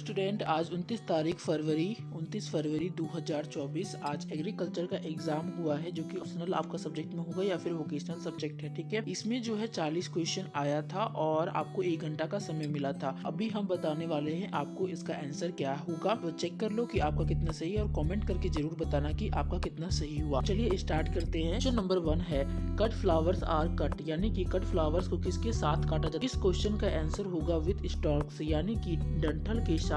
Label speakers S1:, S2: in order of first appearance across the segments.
S1: Student, आज 29 फरवरी 2024 आज agriculture का एग्जाम हुआ है जो कि ऑप्शनल आपका सब्जेक्ट में होगा या फिर वोकेशनल सब्जेक्ट है। ठीक है, इसमें जो है 40 क्वेश्चन आया था और आपको 1 घंटा का समय मिला था। अभी हम बताने वाले हैं आपको इसका आंसर क्या होगा। तो चेक कर लो कि आपका कितना सही है और कमेंट करके जरूर बताना कि आपका कितना सही हुआ। चलिए स्टार्ट करते हैं। क्वेश्चन नंबर 1 है कट फ्लावर्स आर कट, यानी कि कट फ्लावर्स को किसके साथ काटा जाता है। इस क्वेश्चन का आंसर होगा विथ स्टॉक्स, यानी कि डंठल के साथ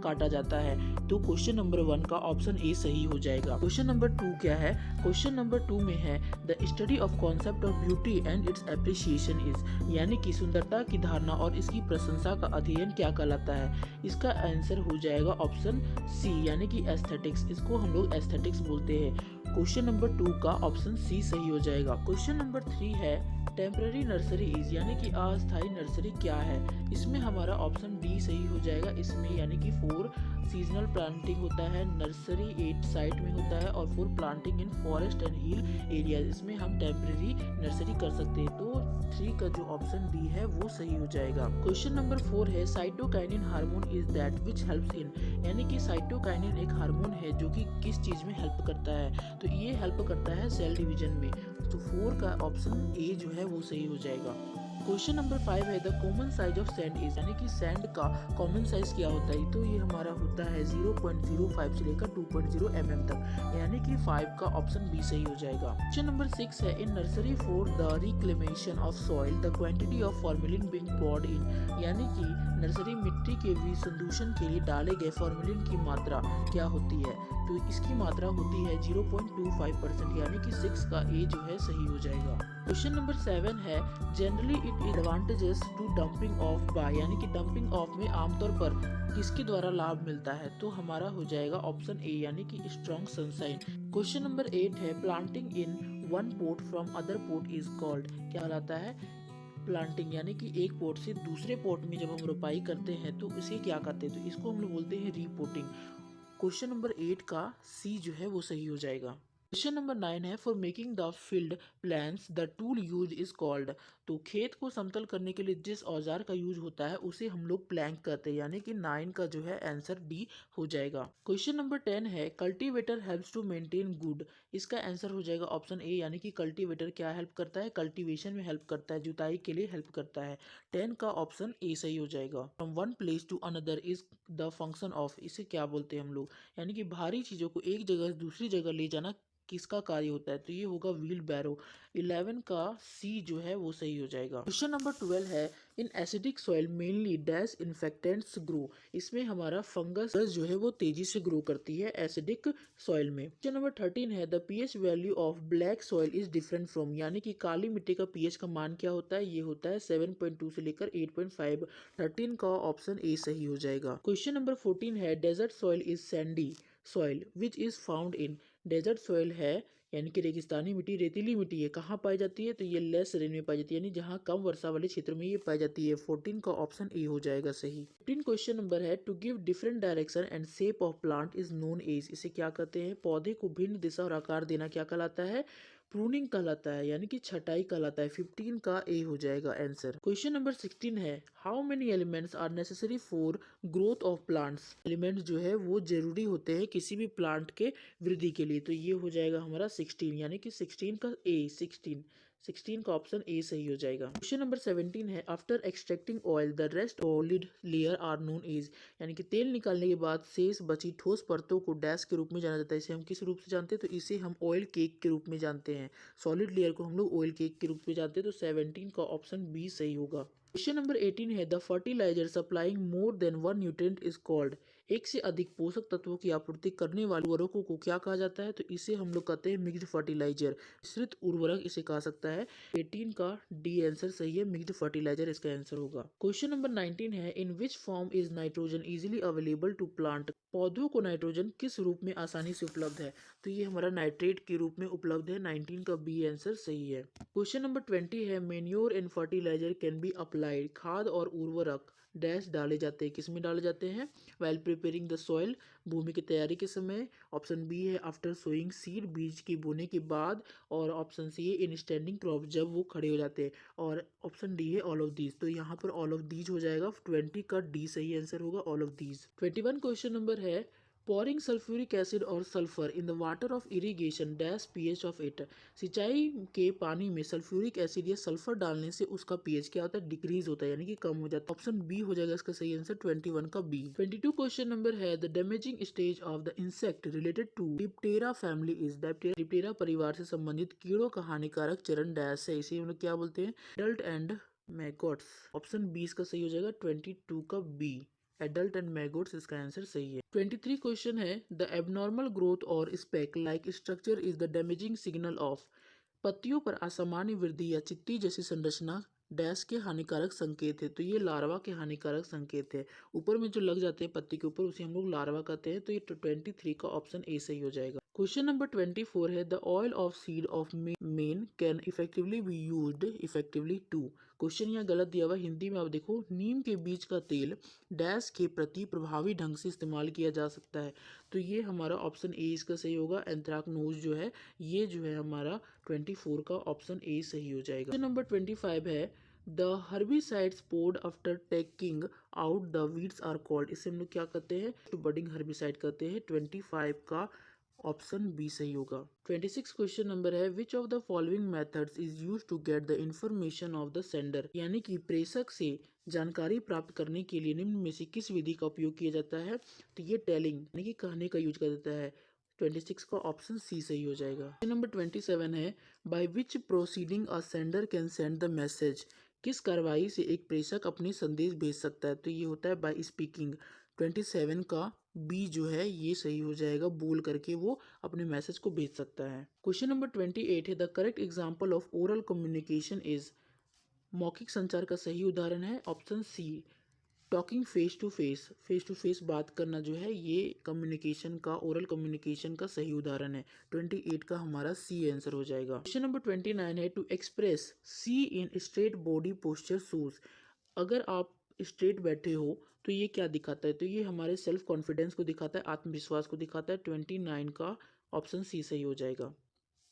S1: काटा जाता है। तो क्वेश्चन नंबर 1 का ऑप्शन ए सही हो जाएगा। क्वेश्चन नंबर 2 क्या है? क्वेश्चन नंबर 2 में है the study of concept of beauty and it's appreciation is, यानी कि सुंदरता की धारणा और इसकी प्रशंसा का अध्ययन क्या कहलाता है। इसका आंसर हो जाएगा ऑप्शन सी, यानी कि एस्थेटिक्स। इसको हम लोग एस्थेटिक्स बोलते हैं। क्वेश्चन नंबर 2 का ऑप्शन सी सही हो जाएगा। क्वेश्चन नंबर 3 है टेम्पररी नर्सरी इज, यानी कि अस्थायी नर्सरी क्या है। इसमें हमारा ऑप्शन डी सही हो जाएगा। इसमें यानी कि 4 सीजनल प्लांटिंग होता है, नर्सरी 8 साइट में होता है और 4 planting in forest and hill area. इसमें हम टेम्पररी नर्सरी कर सकते हैं। तो 3 का जो ऑप्शन डी है वो सही हो जाएगा। क्वेश्चन नंबर 4 है cytokinin hormone is that which helps in, यानी कि साइटोकाइनिन एक हार्मोन है जो कि किस चीज में हेल्प करता है। तो ये हेल्प करता है सेल डिवीजन में। तो 4 का ऑप्शन ए जो है वो सही हो जाएगा। क्वेश्चन नंबर 5 है the common size of sand is, यानी कि सैंड का कॉमन साइज क्या होता है। तो ये हमारा होता है 0.05 से लेकर 2.0 mm तक, यानी कि 5 का ऑप्शन बी सही हो जाएगा। क्वेश्चन नंबर 6 है in nursery for the reclamation of soil the quantity of formalin being poured इन, यानी कि नर्सरी मिट्टी के विसंदूषण के लिए डाले गए फॉर्मेलिन की मात्रा क्या होती है। तो इसकी मात्रा होती है 0.25%, यानी कि 6 का ए जो है सही हो जाएगा। क्वेश्चन नंबर 7 है generally it advantages to dumping of by, यानी कि डंपिंग ऑफ में आमतौर पर किसके द्वारा लाभ मिलता है। तो हमारा हो जाएगा ऑप्शन ए, यानी कि स्ट्रॉन्ग सनसाइन। क्वेश्चन नंबर 8 है planting in one pot from other pot is called, क्या कहलाता है प्लांटिंग, यानी कि एक पोट से दूसरे पोट में जब हम रोपाई करते हैं तो इसे क्या कहते हैं। तो इसको हम लोग बोलते हैं रीपोटिंग। क्वेश्चन नंबर 8 का सी जो है वो सही हो जाएगा। क्वेश्चन नंबर 9 है for making the field plans the tool use is called, तो खेत को समतल करने के लिए जिस औजार का यूज होता है उसे हम लोग प्लैंक कहते हैं, यानी कि 9 का जो है आंसर डी हो जाएगा। क्वेश्चन नंबर 10 है cultivator helps to maintain good, इसका आंसर हो जाएगा ऑप्शन ए, यानी कि कल्टीवेटर क्या हेल्प करता है, कल्टीवेशन में हेल्प करता है, जुताई के लिए हेल्प करता है। 10 का ऑप्शन ए सही हो जाएगा। From one place to another is the function of, इसे क्या बोलते हैं हम लोग, यानी कि भारी चीजों को एक जगह से दूसरी जगह ले जाना किसका कार्य होता है। तो ये होगा व्हील बैरो। 11 का सी जो है वो सही हो जाएगा। क्वेश्चन नंबर 12 है in acidic soil mainly dash infectants grow, इसमें हमारा फंगस जो है वो तेजी से ग्रो करती है एसिडिक सॉइल में। क्वेश्चन नंबर 13 है the pH value of black soil is different from, यानी कि काली मिट्टी का पीएच का मान क्या होता है। ये होता है 7.2 से लेकर 8.5। 13 का ऑप्शन ए सही हो जाएगा। क्वेश्चन नंबर 14 है desert soil is sandy soil which is found in, desert soil है यानी कि रेगिस्तानी मिट्टी रेतीली मिट्टी है, कहाँ पाई जाती है। तो ये लेस रेन में पाई जाती है, यानी जहाँ कम वर्षा वाले क्षेत्र में ये पाई जाती है। 14 का ऑप्शन ए हो जाएगा सही। 15 क्वेश्चन नंबर है to give different direction and shape of plant is known as, इसे क्या कहते हैं। पौधे को भिन्न दिशा और आकार देना क्या कहलाता है, प्रूनिंग कहलाता है, यानी कि छटाई कहलाता है। 15 का ए हो जाएगा आंसर। क्वेश्चन नंबर 16 है how many elements are necessary for growth of plants, elements जो है वो जरूरी होते हैं किसी भी प्लांट के वृद्धि के लिए। तो ये हो जाएगा हमारा 16, यानी कि 16 का ए 16 का ऑप्शन ए सही हो जाएगा। क्वेश्चन नंबर 17 है after extracting oil the rest solid layer are known as, यानी कि तेल निकालने के बाद शेष बची ठोस परतों को डैश के रूप में जाना जाता है। इसे हम किस रूप से जानते हैं, तो इसे हम ऑयल केक के रूप में जानते हैं। सॉलिड लेयर को हम लोग ऑयल केक के रूप में जानते हैं। तो 17 का ऑप्शन बी सही होगा। क्वेश्चन नंबर 18 है the fertilizer supplying more than one nutrient is called, एक से अधिक पोषक तत्वों की आपूर्ति करने वाले उर्वरकों को क्या कहा जाता है। तो इसे हम लोग कहते हैं मिक्स्ड फर्टिलाइजर, मिश्रित उर्वरक इसे कहा सकता है। 18 का डी आंसर सही है, मिक्स्ड फर्टिलाइजर इसका आंसर होगा। क्वेश्चन नंबर 19 है in which form is nitrogen easily available to plant, पौधों को नाइट्रोजन किस रूप में आसानी से उपलब्ध है। तो ये हमारा नाइट्रेट के रूप में उपलब्ध है। 19 का बी आंसर सही है। क्वेश्चन नंबर 20 है manure and fertilizer can be applied, खाद और उर्वरक डैश डाले जाते हैं। किस में डाले जाते हैं? वाइल प्रिपेयरिंग द सॉइल, भूमि की तैयारी के समय। ऑप्शन बी है आफ्टर सोइंग सीड, बीज की बोने के बाद। और ऑप्शन सी है इन स्टैंडिंग क्रॉप, जब वो खड़े हो जाते हैं। और ऑप्शन डी है ऑल ऑफ दीज। तो यहाँ पर ऑल ऑफ दीज हो जाएगा, 20 का डी सही आंसर होगा, all of these. 21 question number है pouring sulfuric acid और sulphur in the water of irrigation dash pH of it. सिंचाई के पानी में सल्फ्यूरिक एसिड या सल्फर डालने से उसका pH क्या होता है? डिक्रीज होता है, यानी कि कम हो जाता है। ऑप्शन बी हो जाएगा इसका सही आंसर, 21 का बी। 22 क्वेश्चन नंबर है the damaging stage of the insect related to Diptera family is. Diptera परिवार से संबंधित कीड़ों का हानिकारक चरण डैश है, इसे हम लोग क्या बोलते हैं? Adult and maggots. Option B इसका सही हो जाएगा, 22 का बी, एडल्ट एंड मैगोट्स इसका आंसर सही है। 23 क्वेश्चन है द एबनॉर्मल ग्रोथ और speck like structure is the damaging signal of. पत्तियों पर असामान्य वृद्धि या चित्ती जैसी संरचना डैश के हानिकारक संकेत है। तो ये लार्वा के हानिकारक संकेत है। ऊपर में जो लग जाते हैं पत्ती के ऊपर, उसे हम लोग लार्वा कहते हैं। तो ये 23 का ऑप्शन ए सही हो जाएगा। क्वेश्चन नंबर 24 है the oil of seed of main can effectively be used effectively to. Question यहाँ गलत दिया हुआ है, हिंदी में आप देखो, नीम के बीज का तेल डैश के प्रति प्रभावी ढंग से इस्तेमाल किया जा सकता है। तो ये हमारा ऑप्शन ए इसका सही होगा। एंथ्राकनोज जो है, ये जो है हमारा 24 का ऑप्शन ए सही हो जाएगा। क्वेश्चन नंबर 25 है the herbicides poured after taking out the weeds are called. इसे हम लोग क्या कहते हैं? बडिंग हर्बिसाइड कहते हैं। 25 का ऑप्शन बी सही होगा। 26 क्वेश्चन नंबर है which of the following methods is use to get the information of the sender, यानी कि प्रेषक से जानकारी प्राप्त करने के लिए निम्न में से किस विधि का उपयोग किया जाता है? तो ये टेलिंग यानी कि कहने का यूज कर देता है। 26 का ऑप्शन सी सही हो जाएगा। नंबर 27 है by which proceeding a sender can send the message. किस कार्रवाई से एक प्रेषक अपने संदेश भेज सकता है? तो ये होता है बाय स्पीकिंग। 27 का बी जो है ये सही हो जाएगा, बोल करके वो अपने मैसेज को भेज सकता है। क्वेश्चन नंबर 28 है the correct example of oral communication is. मौखिक संचार का सही उदाहरण है option C talking face to face बात करना जो है, ये कम्युनिकेशन का, ओरल कम्युनिकेशन का सही उदाहरण है। 28 का हमारा सी आंसर हो जाएगा। क्वेश्चन नंबर 29 है to express see in straight body posture shows. अगर आप स्ट्रेट बैठे हो तो ये क्या दिखाता है? तो ये हमारे सेल्फ कॉन्फिडेंस को दिखाता है, आत्मविश्वास को दिखाता है। 29 का ऑप्शन सी सही हो जाएगा।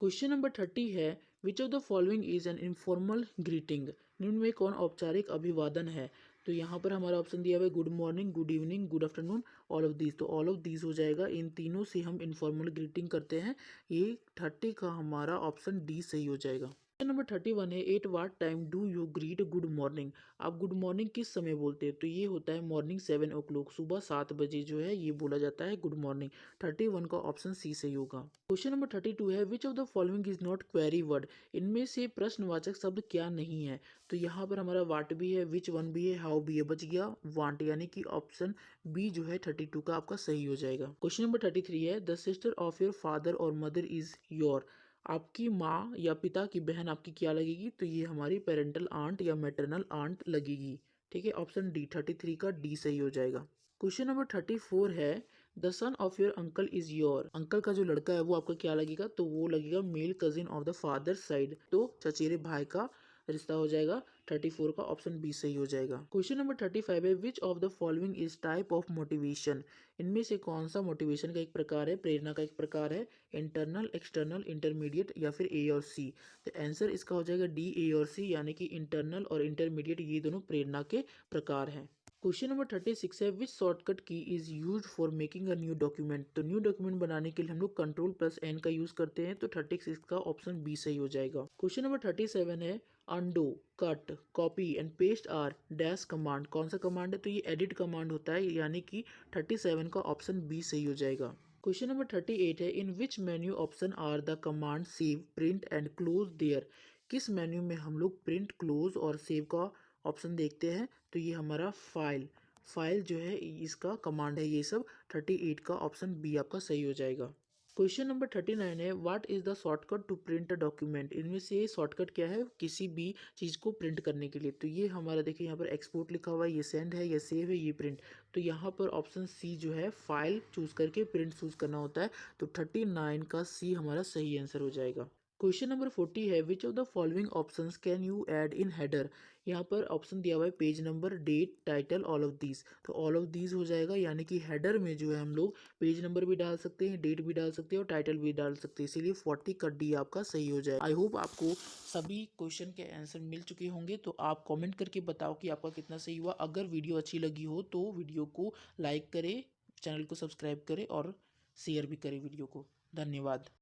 S1: क्वेश्चन नंबर 30 है which of the following is an informal greeting. निम्न में कौन औपचारिक अभिवादन है? तो यहाँ पर हमारा ऑप्शन दिया हुआ है good morning, good evening, good afternoon, all of these. तो ऑल ऑफ दीज हो जाएगा, इन तीनों से हम इनफॉर्मल ग्रीटिंग करते हैं। ये 30 का हमारा ऑप्शन डी सही हो जाएगा। नंबर 31 है at what time do you greet good morning. आप गुड मॉर्निंग किस समय बोलते हैं? तो ये होता है मॉर्निंग 7 o'clock, सुबह 7 बजे जो है ये बोला जाता है गुड मॉर्निंग। 31 का ऑप्शन सी सही होगा। क्वेश्चन नंबर 32 है which of the following is not query word. इनमें से प्रश्नवाचक शब्द क्या नहीं है? तो यहाँ पर हमारा वाट भी है, विच वन भी है, हाउ भी है, बच गया वांट, यानी कि ऑप्शन बी जो है 32 का आपका सही हो जाएगा। क्वेश्चन नंबर 33 है the sister of your father और मदर इज योर। आपकी माँ या पिता की बहन आपकी क्या लगेगी? तो ये हमारी पेरेंटल आंट या मैटरनल आंट लगेगी। ठीक है, ऑप्शन डी 33 का डी सही हो जाएगा। क्वेश्चन नंबर 34 है the son of your uncle is your. Uncle का जो लड़का है वो आपका क्या लगेगा? तो वो लगेगा male cousin of the father side, तो चचेरे भाई का रिश्ता हो जाएगा। 34 का ऑप्शन बी सही हो जाएगा। क्वेश्चन नंबर 35 है which of the following is type of motivation. इनमें से कौन सा मोटिवेशन का एक प्रकार है, प्रेरणा का एक प्रकार है? इंटरनल, एक्सटर्नल, इंटरमीडिएट या फिर ए और सी। तो आंसर इसका हो जाएगा डी, ए और सी, यानी कि इंटरनल और इंटरमीडिएट ये दोनों प्रेरणा के प्रकार हैं। क्वेश्चन नंबर 36 है विच शॉर्टकट की is used for making a new document. तो न्यू डॉक्यूमेंट बनाने के लिए हम लोग कंट्रोल+N का यूज करते हैं। तो 36 का ऑप्शन बी सही हो जाएगा। क्वेश्चन नंबर 37 है undo, cut, copy and paste are dash command. कौन सा कमांड है? तो ये एडिट कमांड होता है, यानी कि 37 का ऑप्शन बी सही हो जाएगा। क्वेश्चन नंबर 38 है in which menu option are the command save, print and close there. किस मेन्यू में हम लोग प्रिंट, क्लोज और सेव का ऑप्शन देखते हैं? तो ये हमारा फाइल जो है इसका कमांड है ये सब। 38 का ऑप्शन बी आपका सही हो जाएगा। क्वेश्चन नंबर 39 है what is the shortcut to print a document. इनमें से शॉर्टकट क्या है किसी भी चीज़ को प्रिंट करने के लिए? तो ये हमारा देखिए यहाँ पर एक्सपोर्ट लिखा हुआ है, ये सेंड है, ये सेव है, ये प्रिंट। तो यहाँ पर ऑप्शन सी जो है फाइल चूज करके प्रिंट चूज करना होता है। तो 39 का सी हमारा सही आंसर हो जाएगा। क्वेश्चन नंबर 40 है, which of the following options can you add in header. यहाँ पर ऑप्शन दिया हुआ है page number, date, title, all of these. तो ऑल ऑफ दीज हो जाएगा, यानी कि हेडर में जो है हम लोग पेज नंबर भी डाल सकते हैं, डेट भी डाल सकते हैं और टाइटल भी डाल सकते हैं, इसीलिए 40 का डी आपका सही हो जाए। आई होप आपको सभी क्वेश्चन के आंसर मिल चुके होंगे, तो आप कमेंट करके बताओ कि आपका कितना सही हुआ। अगर वीडियो अच्छी लगी हो तो वीडियो को लाइक करें, चैनल को सब्सक्राइब करें और शेयर भी करें वीडियो को। धन्यवाद।